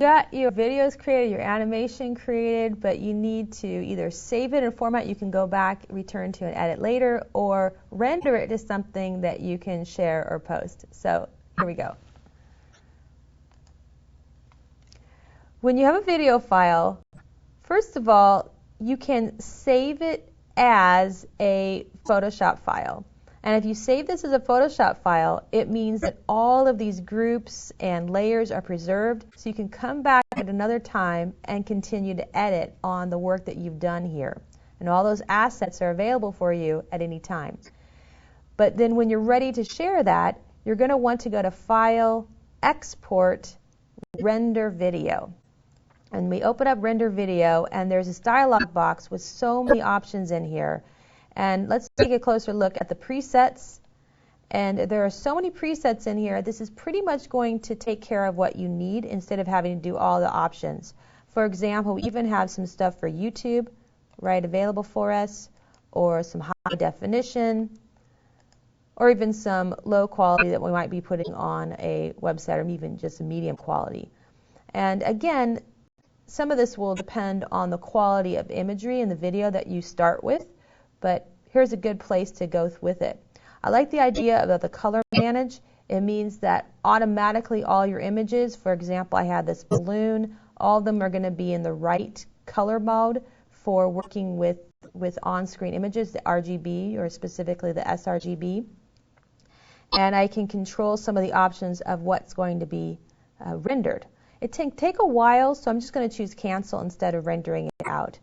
You got your videos created, your animation created, but you need to either save it in a format you can go back, return to and edit later, or render it to something that you can share or post. So here we go. When you have a video file, first of all, you can save it as a Photoshop file. And if you save this as a Photoshop file, it means that all of these groups and layers are preserved, so you can come back at another time and continue to edit on the work that you've done here. And all those assets are available for you at any time. But then when you're ready to share that, you're going to want to go to File, Export, Render Video. And we open up Render Video, and there's this dialog box with so many options in here. And let's take a closer look at the presets. And there are so many presets in here, this is pretty much going to take care of what you need instead of having to do all the options. For example, we even have some stuff for YouTube, right, available for us, or some high definition, or even some low quality that we might be putting on a website, or even just a medium quality. And again, some of this will depend on the quality of imagery in the video that you start with, but here's a good place to go with it. I like the idea of the color manage. It means that automatically all your images, for example, I had this balloon, all of them are going to be in the right color mode for working with on-screen images, the RGB, or specifically the sRGB. And I can control some of the options of what's going to be rendered. It take a while, so I'm just going to choose cancel instead of rendering it out.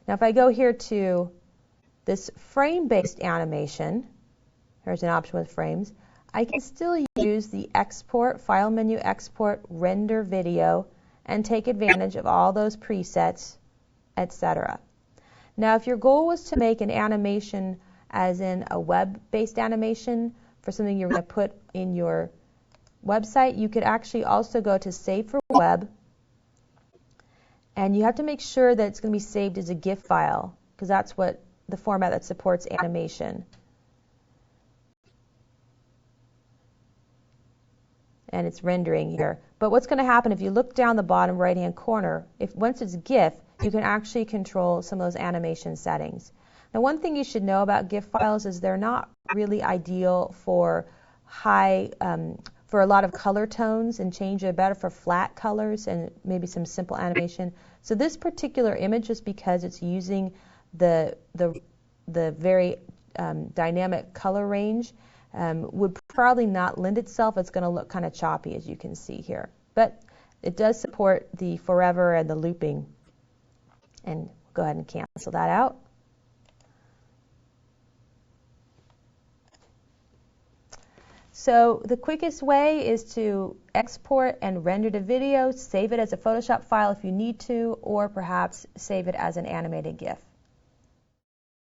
Now if I go here to this frame-based animation, there's an option with frames, I can still use the export, file menu, export, render video, and take advantage of all those presets, etc. Now if your goal was to make an animation as in a web-based animation for something you're going to put in your website, you could actually also go to Save for Web, and you have to make sure that it's going to be saved as a GIF file, because that's what the format that supports animation. And it's rendering here. But what's going to happen if you look down the bottom right hand corner, if once it's GIF, you can actually control some of those animation settings. Now one thing you should know about GIF files is they're not really ideal for for a lot of color tones and change. They're better for flat colors and maybe some simple animation. So this particular image, just because it's using the very dynamic color range, would probably not lend itself. It's going to look kind of choppy, as you can see here. But it does support the forever and the looping. And go ahead and cancel that out. So the quickest way is to export and render the video, save it as a Photoshop file if you need to, or perhaps save it as an animated GIF.